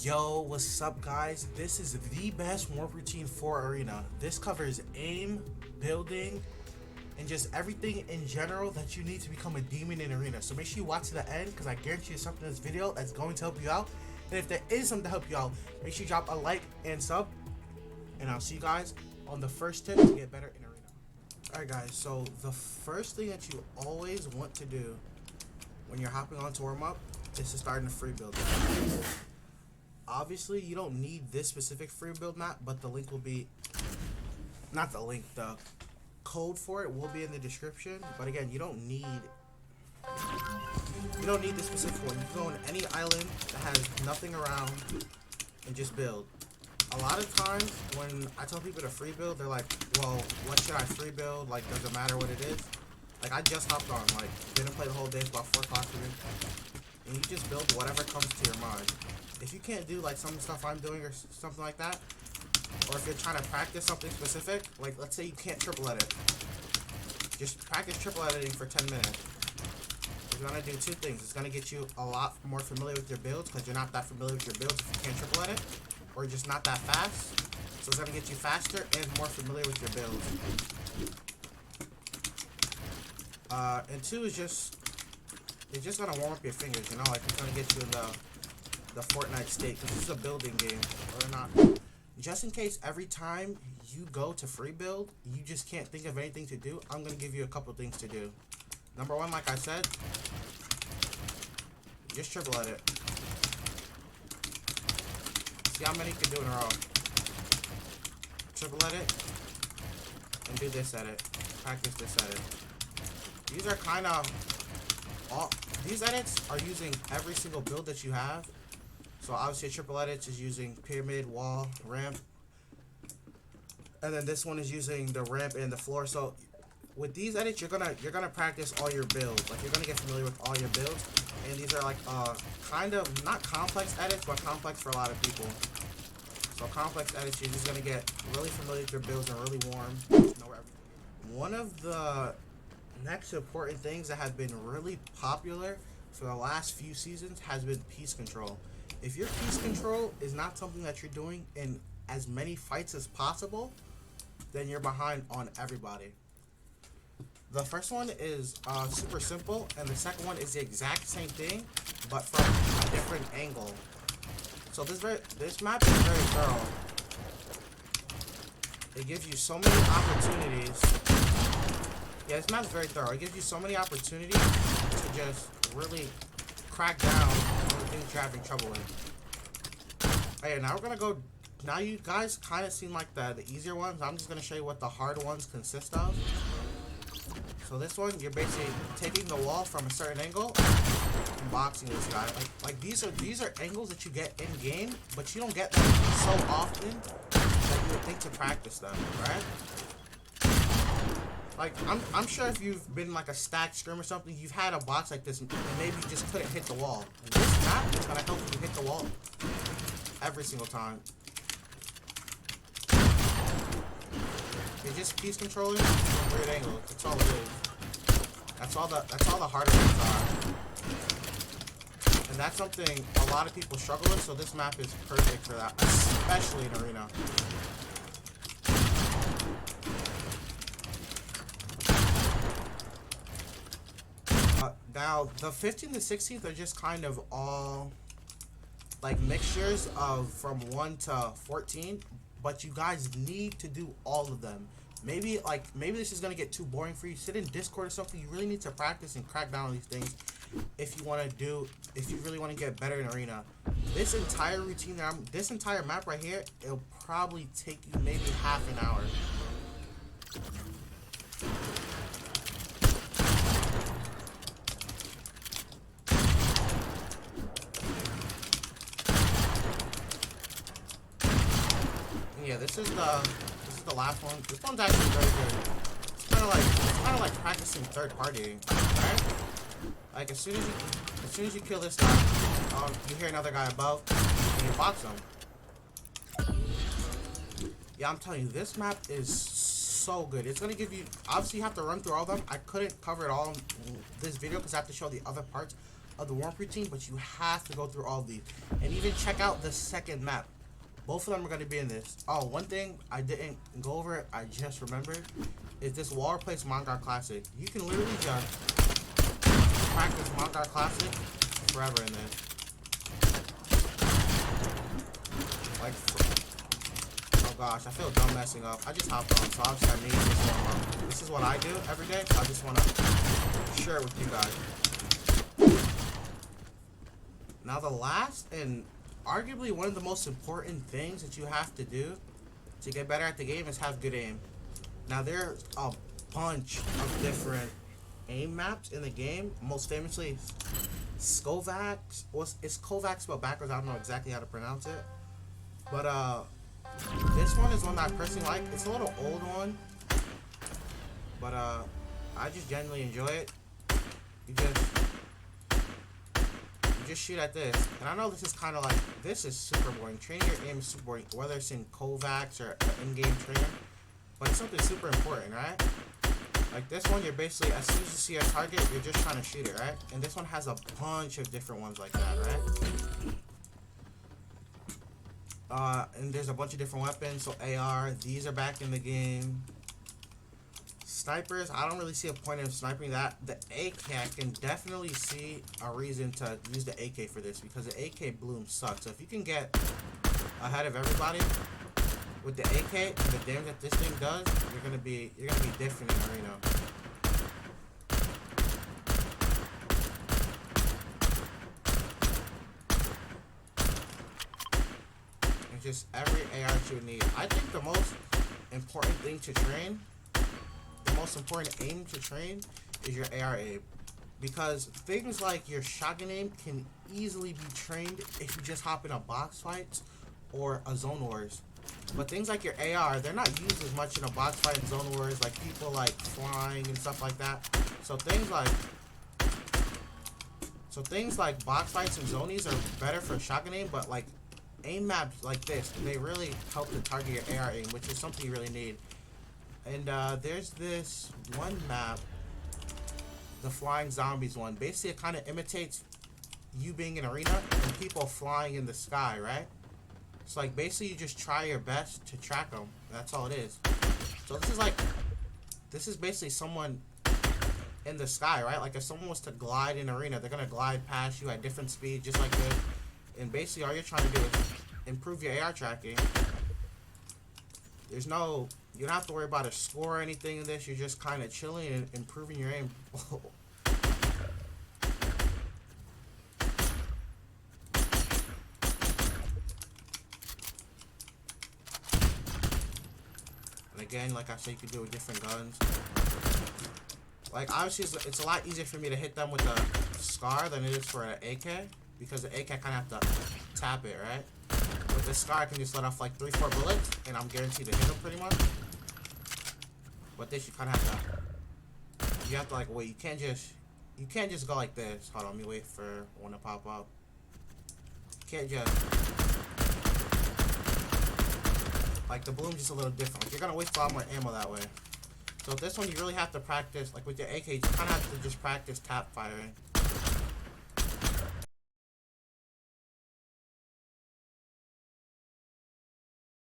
Yo, what's up guys? This is the best warp routine for Arena. This covers aim, building, and just everything in general that you need to become a demon in Arena. So make sure you watch to the end because I guarantee you something in this video that's going to help you out. And if there is something to help you out, make sure you drop a like and sub. And I'll see you guys on the first tip to get better in Arena. Alright guys, so the first thing that you always want to do when you're hopping onto warm-up is to start in a free build. Obviously, you don't need this specific free build map, but the link will be, not the link, the code for it will be in the description. But again, you don't need this specific one. You can go on any island that has nothing around and just build. A lot of times when I tell people to free build, they're like, well, what should I free build? Like, does it matter what it is? Like, I just hopped on, like, didn't play the whole day, it's about 4 o'clock for me. And you just build whatever comes to your mind. If you can't do like some stuff I'm doing or something like that, or if you're trying to practice something specific, like let's say you can't triple edit, just practice triple editing for 10 minutes. It's gonna do two things. It's gonna get you a lot more familiar with your builds because you're not that familiar with your builds if you can't triple edit, or just not that fast. So it's gonna get you faster and more familiar with your builds. And two is it's just gonna warm up your fingers, you know, like it's gonna get you in the fortnite state, because this is a building game, or not. Just in case every time you go to free build, you just can't think of anything to do, I'm going to give you a couple things to do. Number one, like I said, just triple edit. See how many you can do in a row. Triple edit, and do this edit. Practice this edit. These are kind of these edits are using every single build that you have. So obviously triple edits is using pyramid, wall, ramp. And then this one is using the ramp and the floor. So with these edits you're gonna practice all your builds. Like you're gonna get familiar with all your builds. And these are like kind of not complex edits, but complex for a lot of people. So complex edits, you're just gonna get really familiar with your builds and really warm. Know where everything is. One of the next important things that has been really popular for the last few seasons has been piece control. If your piece control is not something that you're doing in as many fights as possible, then you're behind on everybody. The first one is super simple, and the second one is the exact same thing, but from a different angle. So this map is very thorough. It gives you so many opportunities. Yeah, this map is very thorough. It gives you so many opportunities to just really crack down on the things you're having trouble with. Hey, now we're gonna go. Now you guys kind of seem like the easier ones. I'm just gonna show you what the hard ones consist of. So this one, you're basically taking the wall from a certain angle and boxing this guy. Like these are angles that you get in game, but you don't get them so often that you would think to practice them, right? Like, I'm sure if you've been like a stacked scrim or something, you've had a box like this and maybe you just couldn't hit the wall. And this map is gonna help you hit the wall every single time. You're just piece controlling from a weird angle. That's all it is. That's all the harder ones are. And that's something a lot of people struggle with, so this map is perfect for that, especially in Arena. Now, the 15th and 16th are just kind of all like mixtures of from 1 to 14, but you guys need to do all of them. Maybe this is gonna get too boring for you. Sit in Discord or something. You really need to practice and crack down on these things if you really want to get better in Arena. This entire routine, this entire map right here, it'll probably take you maybe half an hour. Yeah, this is the last one. This one's actually very good. It's kind of like practicing third partying, right? Like as soon as you kill this guy, you hear another guy above, and you box him. Yeah, I'm telling you, this map is so good. It's gonna give you. Obviously, you have to run through all of them. I couldn't cover it all in this video because I have to show the other parts of the warm routine, but you have to go through all of these. And even check out the second map. Both of them are going to be in this. Oh, one thing I didn't go over it, I just remembered, is this wall replace Manga Classic. You can literally just practice Manga Classic forever in this. Like, oh gosh, I feel dumb messing up. I just hopped on, so obviously I need this one. This is what I do every day. I just want to share it with you guys. Now the last and arguably one of the most important things that you have to do to get better at the game is have good aim. Now there's a bunch of different aim maps in the game. Most famously, Skovax. It's Kovacs but backwards. I don't know exactly how to pronounce it. But this one is one that I personally like. It's a little old one, but I just genuinely enjoy it. You just shoot at this, and I know this is kind of like, this is super boring. Training your aim is super boring, whether it's in Kovacs or in-game training, but it's something super important, right? Like this one, you're basically, as soon as you see a target, you're just trying to shoot it, right? And this one has a bunch of different ones like that, right? And there's a bunch of different weapons. So AR, these are back in the game. Snipers, I don't really see a point in sniping that. The AK, I can definitely see a reason to use the AK for this, because the AK bloom sucks. So if you can get ahead of everybody with the AK and the damage that this thing does, you're gonna be different in arena. It's just every AR that you would need. I think the most important thing to train, the most important aim to train, is your AR aim. Because things like your shotgun aim can easily be trained if you just hop in a box fight or a zone wars. But things like your AR, they're not used as much in a box fight and zone wars, like people like flying and stuff like that. So things like box fights and zonies are better for shotgun aim, but like aim maps like this, they really help to target your AR aim, which is something you really need. And there's this one map, the Flying Zombies one. Basically, it kind of imitates you being in arena and people flying in the sky, right? It's like basically you just try your best to track them. That's all it is. So this is basically someone in the sky, right? Like if someone was to glide in arena, they're gonna glide past you at different speeds, just like this. And basically all you're trying to do is improve your AR tracking. You don't have to worry about a score or anything in this. You're just kind of chilling and improving your aim. And again, like I said, you can do it with different guns. Like obviously it's a lot easier for me to hit them with a SCAR than it is for an AK, because the AK I kind of have to tap it, right? With the SCAR I can just let off like 3-4 bullets and I'm guaranteed to hit them pretty much. But this you kind of have to like wait. You can't just go like this. Hold on, let me wait for one to pop up. You can't just, like the bloom's just a little different. Like, you're gonna waste a lot more ammo that way. So with this one you really have to practice. Like with your AK, you kind of have to just practice tap firing.